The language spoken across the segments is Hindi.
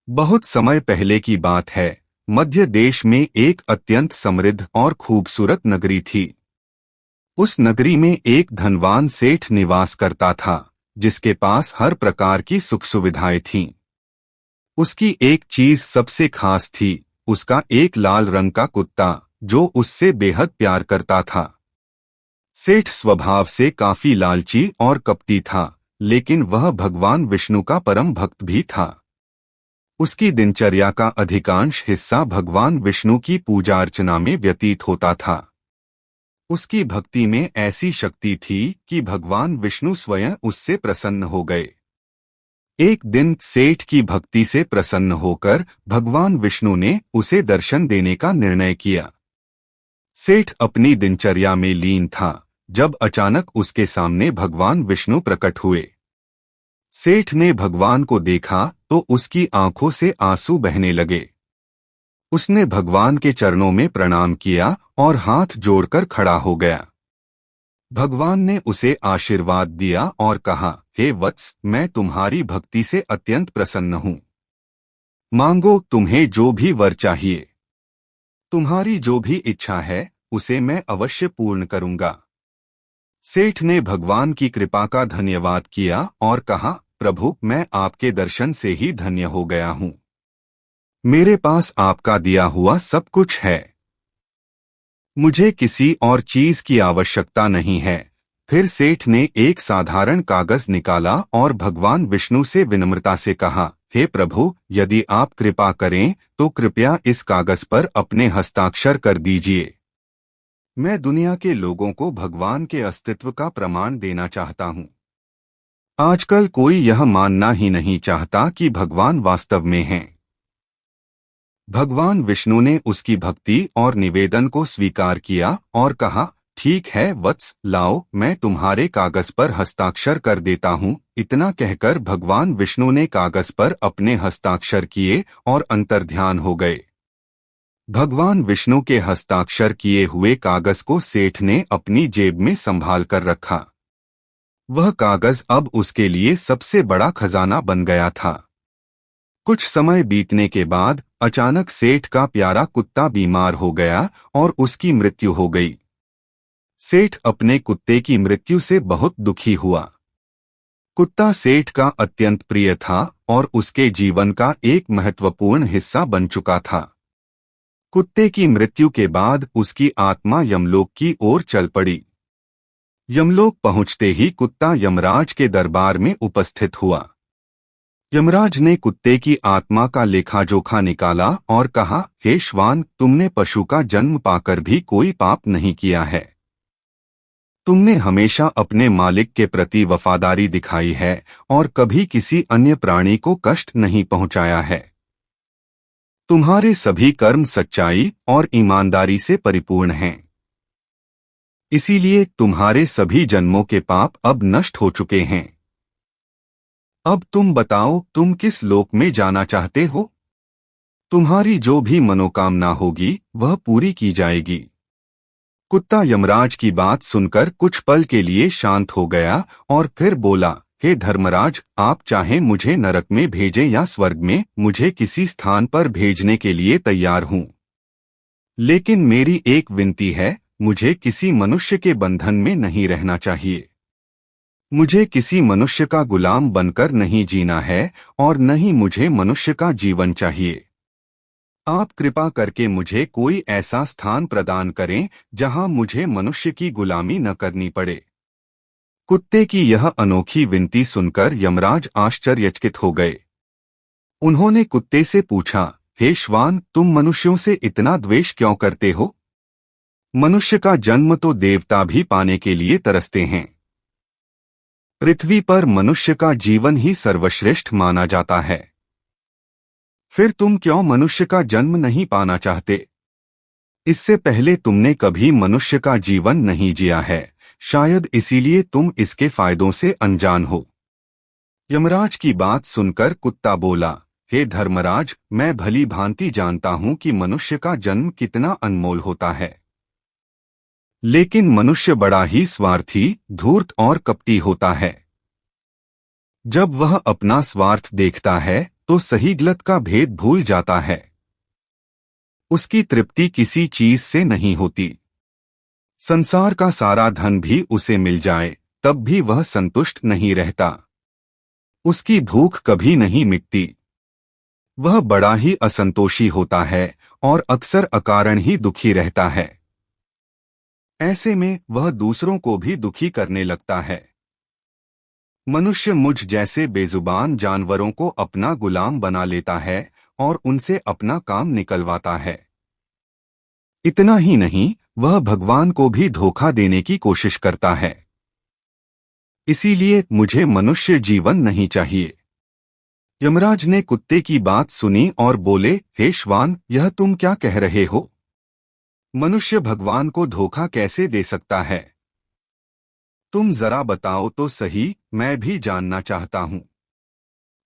बहुत समय पहले की बात है। मध्य देश में एक अत्यंत समृद्ध और खूबसूरत नगरी थी। उस नगरी में एक धनवान सेठ निवास करता था, जिसके पास हर प्रकार की सुख सुविधाएं थीं। उसकी एक चीज सबसे खास थी, उसका एक लाल रंग का कुत्ता, जो उससे बेहद प्यार करता था। सेठ स्वभाव से काफी लालची और कपटी था, लेकिन वह भगवान विष्णु का परम भक्त भी था। उसकी दिनचर्या का अधिकांश हिस्सा भगवान विष्णु की पूजा अर्चना में व्यतीत होता था। उसकी भक्ति में ऐसी शक्ति थी कि भगवान विष्णु स्वयं उससे प्रसन्न हो गए। एक दिन सेठ की भक्ति से प्रसन्न होकर भगवान विष्णु ने उसे दर्शन देने का निर्णय किया। सेठ अपनी दिनचर्या में लीन था, जब अचानक उसके सामने भगवान विष्णु प्रकट हुए। सेठ ने भगवान को देखा तो उसकी आंखों से आंसू बहने लगे। उसने भगवान के चरणों में प्रणाम किया और हाथ जोड़कर खड़ा हो गया। भगवान ने उसे आशीर्वाद दिया और कहा, हे वत्स, मैं तुम्हारी भक्ति से अत्यंत प्रसन्न हूँ। मांगो, तुम्हें जो भी वर चाहिए। तुम्हारी जो भी इच्छा है उसे मैं अवश्य पूर्ण करूंगा। सेठ ने भगवान की कृपा का धन्यवाद किया और कहा, प्रभु, मैं आपके दर्शन से ही धन्य हो गया हूँ। मेरे पास आपका दिया हुआ सब कुछ है। मुझे किसी और चीज की आवश्यकता नहीं है। फिर सेठ ने एक साधारण कागज निकाला और भगवान विष्णु से विनम्रता से कहा, हे प्रभु, यदि आप कृपा करें तो कृपया इस कागज पर अपने हस्ताक्षर कर दीजिए। मैं दुनिया के लोगों को भगवान के अस्तित्व का प्रमाण देना चाहता हूँ। आजकल कोई यह मानना ही नहीं चाहता कि भगवान वास्तव में हैं। भगवान विष्णु ने उसकी भक्ति और निवेदन को स्वीकार किया और कहा, ठीक है वत्स, लाओ, मैं तुम्हारे कागज पर हस्ताक्षर कर देता हूँ। इतना कहकर भगवान विष्णु ने कागज पर अपने हस्ताक्षर किए और अंतर्ध्यान हो गए। भगवान विष्णु के हस्ताक्षर किए हुए कागज को सेठ ने अपनी जेब में संभाल कर रखा। वह कागज अब उसके लिए सबसे बड़ा खजाना बन गया था। कुछ समय बीतने के बाद अचानक सेठ का प्यारा कुत्ता बीमार हो गया और उसकी मृत्यु हो गई। सेठ अपने कुत्ते की मृत्यु से बहुत दुखी हुआ। कुत्ता सेठ का अत्यंत प्रिय था और उसके जीवन का एक महत्वपूर्ण हिस्सा बन चुका था। कुत्ते की मृत्यु के बाद उसकी आत्मा यमलोक की ओर चल पड़ी। यमलोक पहुंचते ही कुत्ता यमराज के दरबार में उपस्थित हुआ। यमराज ने कुत्ते की आत्मा का लेखा जोखा निकाला और कहा, हे श्वान, तुमने पशु का जन्म पाकर भी कोई पाप नहीं किया है। तुमने हमेशा अपने मालिक के प्रति वफादारी दिखाई है और कभी किसी अन्य प्राणी को कष्ट नहीं पहुंचाया है। तुम्हारे सभी कर्म सच्चाई और ईमानदारी से परिपूर्ण हैं। इसीलिए तुम्हारे सभी जन्मों के पाप अब नष्ट हो चुके हैं। अब तुम बताओ, तुम किस लोक में जाना चाहते हो? तुम्हारी जो भी मनोकामना होगी वह पूरी की जाएगी। कुत्ता यमराज की बात सुनकर कुछ पल के लिए शांत हो गया और फिर बोला, हे धर्मराज, आप चाहे मुझे नरक में भेजें या स्वर्ग में, मुझे किसी स्थान पर भेजने के लिए तैयार हूँ। लेकिन मेरी एक विनती है, मुझे किसी मनुष्य के बंधन में नहीं रहना चाहिए। मुझे किसी मनुष्य का गुलाम बनकर नहीं जीना है और न ही मुझे मनुष्य का जीवन चाहिए। आप कृपा करके मुझे कोई ऐसा स्थान प्रदान करें जहां मुझे मनुष्य की गुलामी न करनी पड़े। कुत्ते की यह अनोखी विनती सुनकर यमराज आश्चर्यचकित हो गए। उन्होंने कुत्ते से पूछा, हे श्वान, तुम मनुष्यों से इतना द्वेष क्यों करते हो? मनुष्य का जन्म तो देवता भी पाने के लिए तरसते हैं। पृथ्वी पर मनुष्य का जीवन ही सर्वश्रेष्ठ माना जाता है। फिर तुम क्यों मनुष्य का जन्म नहीं पाना चाहते? इससे पहले तुमने कभी मनुष्य का जीवन नहीं जिया है, शायद इसीलिए तुम इसके फायदों से अनजान हो। यमराज की बात सुनकर कुत्ता बोला, हे धर्मराज, मैं भली भांति जानता हूं कि मनुष्य का जन्म कितना अनमोल होता है। लेकिन मनुष्य बड़ा ही स्वार्थी, धूर्त और कपटी होता है। जब वह अपना स्वार्थ देखता है तो सही गलत का भेद भूल जाता है। उसकी तृप्ति किसी चीज से नहीं होती। संसार का सारा धन भी उसे मिल जाए तब भी वह संतुष्ट नहीं रहता। उसकी भूख कभी नहीं मिटती। वह बड़ा ही असंतोषी होता है और अक्सर अकारण ही दुखी रहता है। ऐसे में वह दूसरों को भी दुखी करने लगता है। मनुष्य मुझ जैसे बेजुबान जानवरों को अपना गुलाम बना लेता है और उनसे अपना काम निकलवाता है। इतना ही नहीं, वह भगवान को भी धोखा देने की कोशिश करता है। इसीलिए मुझे मनुष्य जीवन नहीं चाहिए। यमराज ने कुत्ते की बात सुनी और बोले, हे श्वान, यह तुम क्या कह रहे हो? मनुष्य भगवान को धोखा कैसे दे सकता है? तुम जरा बताओ तो सही, मैं भी जानना चाहता हूँ।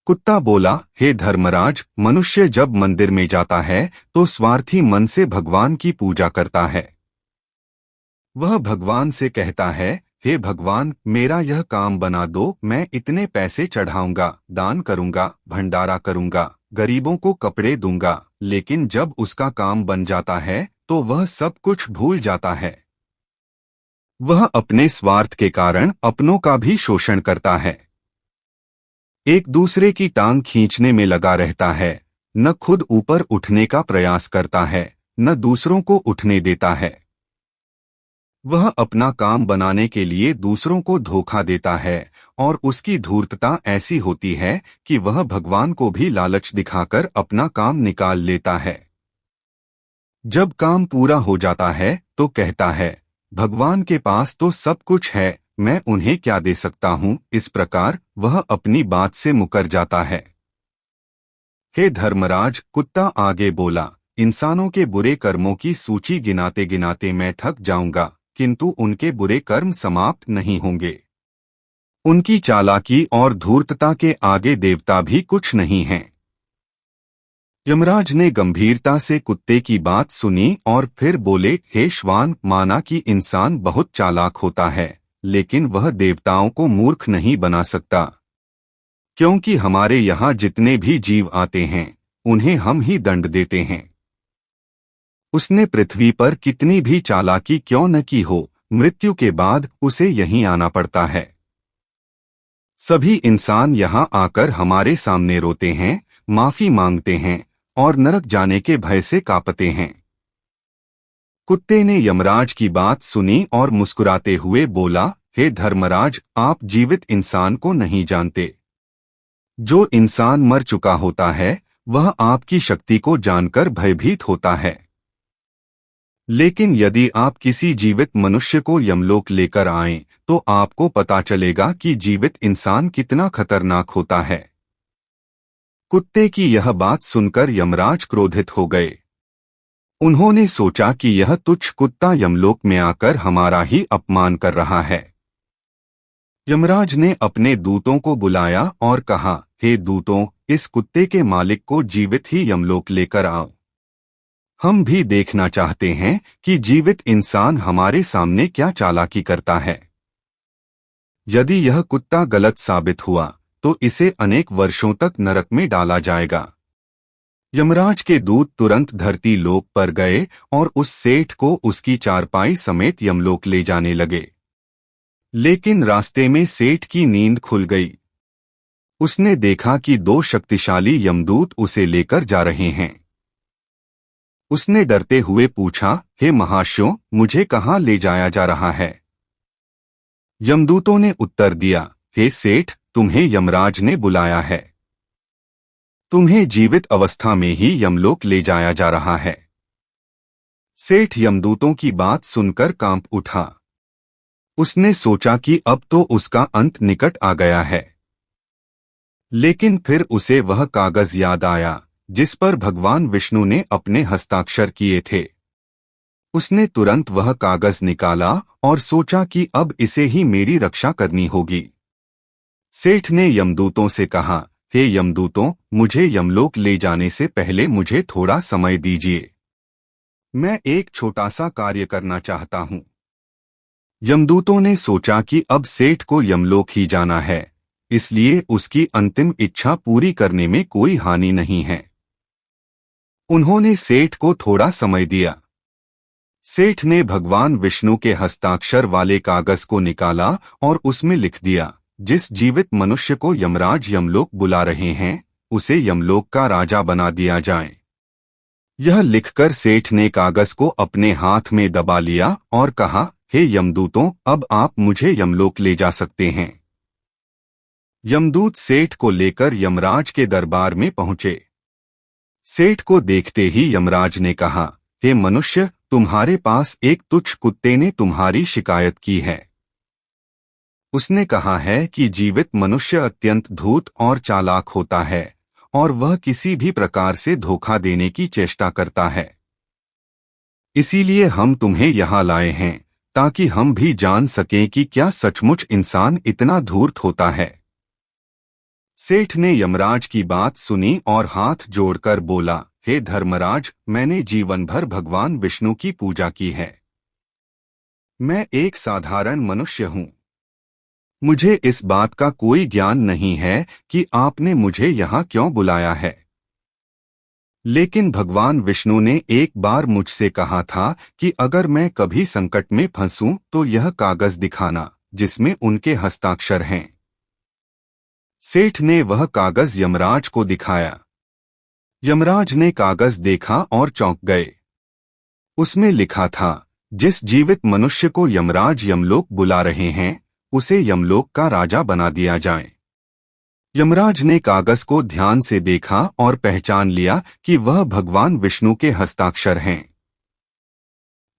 कुत्ता बोला, हे धर्मराज, मनुष्य जब मंदिर में जाता है तो स्वार्थी मन से भगवान की पूजा करता है। वह भगवान से कहता है, हे भगवान, मेरा यह काम बना दो, मैं इतने पैसे चढ़ाऊंगा, दान करूंगा, भंडारा करूंगा, गरीबों को कपड़े दूंगा। लेकिन जब उसका काम बन जाता है तो वह सब कुछ भूल जाता है। वह अपने स्वार्थ के कारण अपनों का भी शोषण करता है। एक दूसरे की टांग खींचने में लगा रहता है, न खुद ऊपर उठने का प्रयास करता है, न दूसरों को उठने देता है। वह अपना काम बनाने के लिए दूसरों को धोखा देता है और उसकी धूर्तता ऐसी होती है कि वह भगवान को भी लालच दिखाकर अपना काम निकाल लेता है। जब काम पूरा हो जाता है तो कहता है, भगवान के पास तो सब कुछ है, मैं उन्हें क्या दे सकता हूँ। इस प्रकार वह अपनी बात से मुकर जाता है। हे धर्मराज, कुत्ता आगे बोला, इंसानों के बुरे कर्मों की सूची गिनाते गिनाते मैं थक जाऊंगा, किंतु उनके बुरे कर्म समाप्त नहीं होंगे। उनकी चालाकी और धूर्तता के आगे देवता भी कुछ नहीं हैं। यमराज ने गंभीरता से कुत्ते की बात सुनी और फिर बोले, हे श्वान, माना कि इंसान बहुत चालाक होता है, लेकिन वह देवताओं को मूर्ख नहीं बना सकता, क्योंकि हमारे यहाँ जितने भी जीव आते हैं उन्हें हम ही दंड देते हैं। उसने पृथ्वी पर कितनी भी चालाकी क्यों न की हो, मृत्यु के बाद उसे यहीं आना पड़ता है। सभी इंसान यहाँ आकर हमारे सामने रोते हैं, माफी मांगते हैं और नरक जाने के भय से कांपते हैं। कुत्ते ने यमराज की बात सुनी और मुस्कुराते हुए बोला, हे धर्मराज, आप जीवित इंसान को नहीं जानते। जो इंसान मर चुका होता है वह आपकी शक्ति को जानकर भयभीत होता है। लेकिन यदि आप किसी जीवित मनुष्य को यमलोक लेकर आएं तो आपको पता चलेगा कि जीवित इंसान कितना खतरनाक होता है। कुत्ते की यह बात सुनकर यमराज क्रोधित हो गए। उन्होंने सोचा कि यह तुच्छ कुत्ता यमलोक में आकर हमारा ही अपमान कर रहा है। यमराज ने अपने दूतों को बुलाया और कहा, हे दूतों, इस कुत्ते के मालिक को जीवित ही यमलोक लेकर आओ। हम भी देखना चाहते हैं कि जीवित इंसान हमारे सामने क्या चालाकी करता है। यदि यह कुत्ता गलत साबित हुआ तो इसे अनेक वर्षों तक नरक में डाला जाएगा। यमराज के दूत तुरंत धरती लोक पर गए और उस सेठ को उसकी चारपाई समेत यमलोक ले जाने लगे। लेकिन रास्ते में सेठ की नींद खुल गई। उसने देखा कि दो शक्तिशाली यमदूत उसे लेकर जा रहे हैं। उसने डरते हुए पूछा, हे महाशयों, मुझे कहाँ ले जाया जा रहा है? यमदूतों ने उत्तर दिया, हे सेठ, तुम्हें यमराज ने बुलाया है। तुम्हें जीवित अवस्था में ही यमलोक ले जाया जा रहा है। सेठ यमदूतों की बात सुनकर कांप उठा। उसने सोचा कि अब तो उसका अंत निकट आ गया है। लेकिन फिर उसे वह कागज याद आया जिस पर भगवान विष्णु ने अपने हस्ताक्षर किए थे। उसने तुरंत वह कागज निकाला और सोचा कि अब इसे ही मेरी रक्षा करनी होगी। सेठ ने यमदूतों से कहा, हे यमदूतों, मुझे यमलोक ले जाने से पहले मुझे थोड़ा समय दीजिए। मैं एक छोटा सा कार्य करना चाहता हूँ। यमदूतों ने सोचा कि अब सेठ को यमलोक ही जाना है, इसलिए उसकी अंतिम इच्छा पूरी करने में कोई हानि नहीं है। उन्होंने सेठ को थोड़ा समय दिया। सेठ ने भगवान विष्णु के हस्ताक्षर वाले कागज को निकाला और उसमें लिख दिया, जिस जीवित मनुष्य को यमराज यमलोक बुला रहे हैं उसे यमलोक का राजा बना दिया जाए। यह लिखकर सेठ ने कागज को अपने हाथ में दबा लिया और कहा, हे यमदूतों, अब आप मुझे यमलोक ले जा सकते हैं। यमदूत सेठ को लेकर यमराज के दरबार में पहुंचे। सेठ को देखते ही यमराज ने कहा, हे मनुष्य, तुम्हारे पास एक तुच्छ कुत्ते ने तुम्हारी शिकायत की है। उसने कहा है कि जीवित मनुष्य अत्यंत धूर्त और चालाक होता है और वह किसी भी प्रकार से धोखा देने की चेष्टा करता है। इसीलिए हम तुम्हें यहाँ लाए हैं ताकि हम भी जान सकें कि क्या सचमुच इंसान इतना धूर्त होता है। सेठ ने यमराज की बात सुनी और हाथ जोड़कर बोला, हे धर्मराज, मैंने जीवन भर भगवान विष्णु की पूजा की है। मैं एक साधारण मनुष्य हूँ। मुझे इस बात का कोई ज्ञान नहीं है कि आपने मुझे यहाँ क्यों बुलाया है। लेकिन भगवान विष्णु ने एक बार मुझसे कहा था कि अगर मैं कभी संकट में फंसूं तो यह कागज दिखाना जिसमें उनके हस्ताक्षर हैं। सेठ ने वह कागज यमराज को दिखाया। यमराज ने कागज देखा और चौंक गए। उसमें लिखा था, जिस जीवित मनुष्य को यमराज यमलोक बुला रहे हैं उसे यमलोक का राजा बना दिया जाए। यमराज ने कागज को ध्यान से देखा और पहचान लिया कि वह भगवान विष्णु के हस्ताक्षर हैं।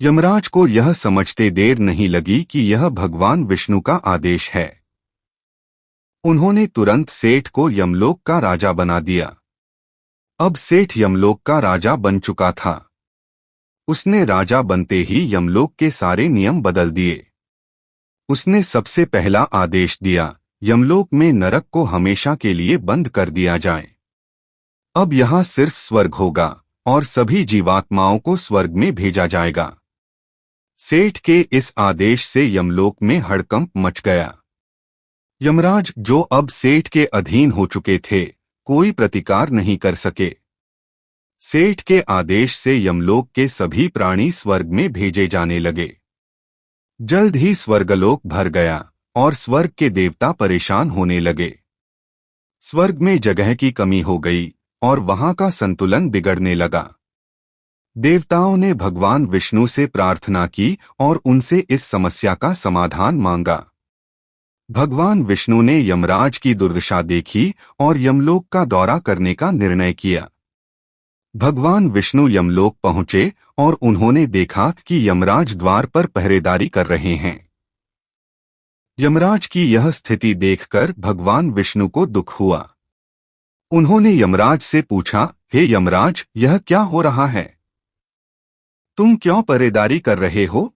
यमराज को यह समझते देर नहीं लगी कि यह भगवान विष्णु का आदेश है। उन्होंने तुरंत सेठ को यमलोक का राजा बना दिया। अब सेठ यमलोक का राजा बन चुका था। उसने राजा बनते ही यमलोक के सारे नियम बदल दिए। उसने सबसे पहला आदेश दिया, यमलोक में नरक को हमेशा के लिए बंद कर दिया जाए। अब यहाँ सिर्फ स्वर्ग होगा और सभी जीवात्माओं को स्वर्ग में भेजा जाएगा। सेठ के इस आदेश से यमलोक में हड़कंप मच गया। यमराज, जो अब सेठ के अधीन हो चुके थे, कोई प्रतिकार नहीं कर सके। सेठ के आदेश से यमलोक के सभी प्राणी स्वर्ग में भेजे जाने लगे। जल्द ही स्वर्गलोक भर गया और स्वर्ग के देवता परेशान होने लगे। स्वर्ग में जगह की कमी हो गई और वहां का संतुलन बिगड़ने लगा। देवताओं ने भगवान विष्णु से प्रार्थना की और उनसे इस समस्या का समाधान मांगा। भगवान विष्णु ने यमराज की दुर्दशा देखी और यमलोक का दौरा करने का निर्णय किया। भगवान विष्णु यमलोक पहुंचे और उन्होंने देखा कि यमराज द्वार पर पहरेदारी कर रहे हैं। यमराज की यह स्थिति देखकर भगवान विष्णु को दुख हुआ। उन्होंने यमराज से पूछा, हे यमराज, यह क्या हो रहा है? तुम क्यों पहरेदारी कर रहे हो?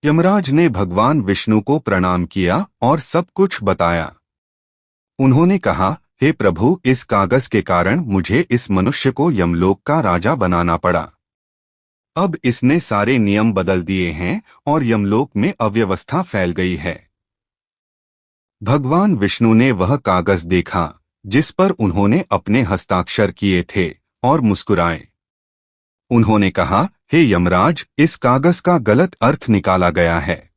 यमराज ने भगवान विष्णु को प्रणाम किया और सब कुछ बताया। उन्होंने कहा, हे प्रभु, इस कागज के कारण मुझे इस मनुष्य को यमलोक का राजा बनाना पड़ा। अब इसने सारे नियम बदल दिए हैं और यमलोक में अव्यवस्था फैल गई है। भगवान विष्णु ने वह कागज देखा जिस पर उन्होंने अपने हस्ताक्षर किए थे और मुस्कुराए। उन्होंने कहा, हे यमराज, इस कागज का गलत अर्थ निकाला गया है।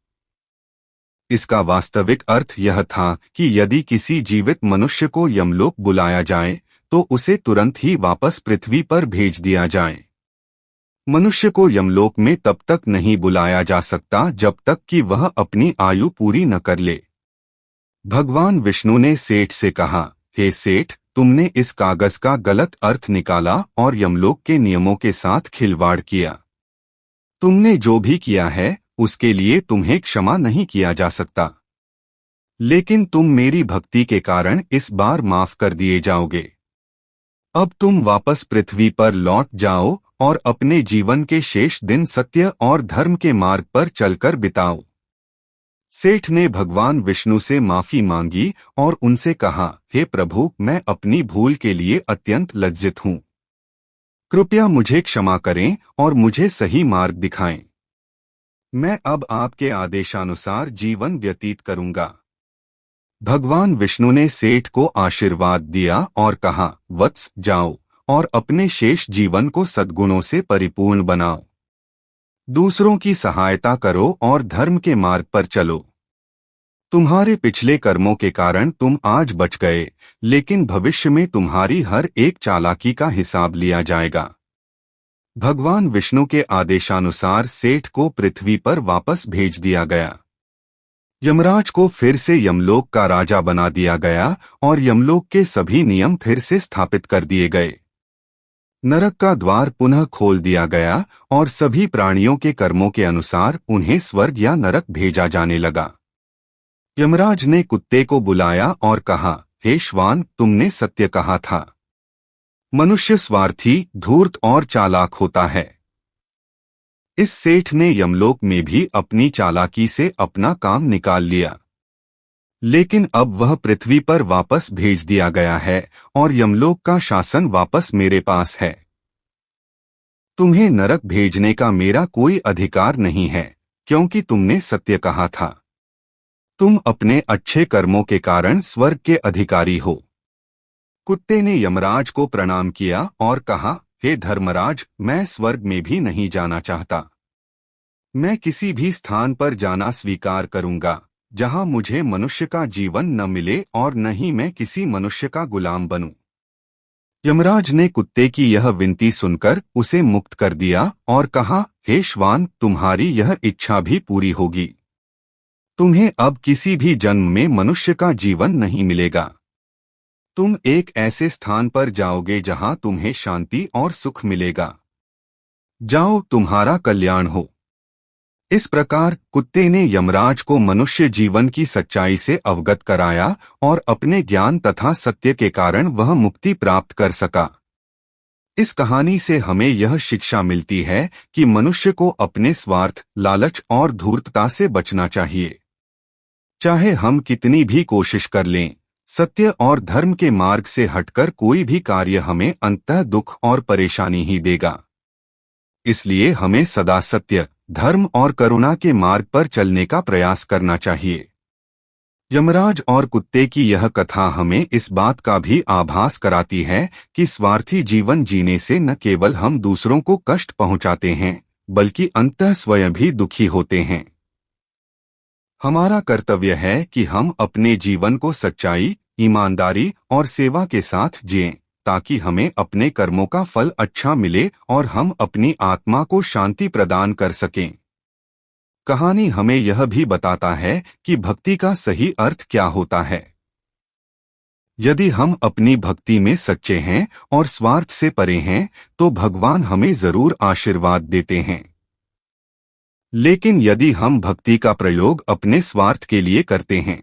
इसका वास्तविक अर्थ यह था कि यदि किसी जीवित मनुष्य को यमलोक बुलाया जाए तो उसे तुरंत ही वापस पृथ्वी पर भेज दिया जाए। मनुष्य को यमलोक में तब तक नहीं बुलाया जा सकता जब तक कि वह अपनी आयु पूरी न कर ले। भगवान विष्णु ने सेठ से कहा, हे सेठ, तुमने इस कागज का गलत अर्थ निकाला और यमलोक के नियमों के साथ खिलवाड़ किया। तुमने जो भी किया है उसके लिए तुम्हें क्षमा नहीं किया जा सकता, लेकिन तुम मेरी भक्ति के कारण इस बार माफ कर दिए जाओगे। अब तुम वापस पृथ्वी पर लौट जाओ और अपने जीवन के शेष दिन सत्य और धर्म के मार्ग पर चलकर बिताओ। सेठ ने भगवान विष्णु से माफी मांगी और उनसे कहा, हे प्रभु, मैं अपनी भूल के लिए अत्यंत लज्जित हूँ। कृपया मुझे क्षमा करें और मुझे सही मार्ग दिखाएं। मैं अब आपके आदेशानुसार जीवन व्यतीत करूंगा। भगवान विष्णु ने सेठ को आशीर्वाद दिया और कहा, वत्स, जाओ और अपने शेष जीवन को सद्गुणों से परिपूर्ण बनाओ। दूसरों की सहायता करो और धर्म के मार्ग पर चलो। तुम्हारे पिछले कर्मों के कारण तुम आज बच गए, लेकिन भविष्य में तुम्हारी हर एक चालाकी का हिसाब लिया जाएगा। भगवान विष्णु के आदेशानुसार सेठ को पृथ्वी पर वापस भेज दिया गया। यमराज को फिर से यमलोक का राजा बना दिया गया और यमलोक के सभी नियम फिर से स्थापित कर दिए गए। नरक का द्वार पुनः खोल दिया गया और सभी प्राणियों के कर्मों के अनुसार उन्हें स्वर्ग या नरक भेजा जाने लगा। यमराज ने कुत्ते को बुलाया और कहा, हे श्वान, तुमने सत्य कहा था। मनुष्य स्वार्थी, धूर्त और चालाक होता है। इस सेठ ने यमलोक में भी अपनी चालाकी से अपना काम निकाल लिया, लेकिन अब वह पृथ्वी पर वापस भेज दिया गया है और यमलोक का शासन वापस मेरे पास है। तुम्हें नरक भेजने का मेरा कोई अधिकार नहीं है, क्योंकि तुमने सत्य कहा था। तुम अपने अच्छे कर्मों के कारण स्वर्ग के अधिकारी हो। कुत्ते ने यमराज को प्रणाम किया और कहा, हे धर्मराज, मैं स्वर्ग में भी नहीं जाना चाहता। मैं किसी भी स्थान पर जाना स्वीकार करूंगा जहां मुझे मनुष्य का जीवन न मिले और न ही मैं किसी मनुष्य का गुलाम बनूं। यमराज ने कुत्ते की यह विनती सुनकर उसे मुक्त कर दिया और कहा, हे श्वान, तुम्हारी यह इच्छा भी पूरी होगी। तुम्हें अब किसी भी जन्म में मनुष्य का जीवन नहीं मिलेगा। तुम एक ऐसे स्थान पर जाओगे जहां तुम्हें शांति और सुख मिलेगा। जाओ, तुम्हारा कल्याण हो। इस प्रकार कुत्ते ने यमराज को मनुष्य जीवन की सच्चाई से अवगत कराया और अपने ज्ञान तथा सत्य के कारण वह मुक्ति प्राप्त कर सका। इस कहानी से हमें यह शिक्षा मिलती है कि मनुष्य को अपने स्वार्थ, लालच और धूर्तता से बचना चाहिए। चाहे हम कितनी भी कोशिश कर लें, सत्य और धर्म के मार्ग से हटकर कोई भी कार्य हमें अंततः दुख और परेशानी ही देगा। इसलिए हमें सदा सत्य, धर्म और करुणा के मार्ग पर चलने का प्रयास करना चाहिए। यमराज और कुत्ते की यह कथा हमें इस बात का भी आभास कराती है कि स्वार्थी जीवन जीने से न केवल हम दूसरों को कष्ट पहुंचाते हैं, बल्कि अंततः स्वयं भी दुखी होते हैं। हमारा कर्तव्य है कि हम अपने जीवन को सच्चाई, ईमानदारी और सेवा के साथ जिएं, ताकि हमें अपने कर्मों का फल अच्छा मिले और हम अपनी आत्मा को शांति प्रदान कर सकें। कहानी हमें यह भी बताता है कि भक्ति का सही अर्थ क्या होता है। यदि हम अपनी भक्ति में सच्चे हैं और स्वार्थ से परे हैं, तो भगवान हमें जरूर आशीर्वाद देते हैं। लेकिन यदि हम भक्ति का प्रयोग अपने स्वार्थ के लिए करते हैं,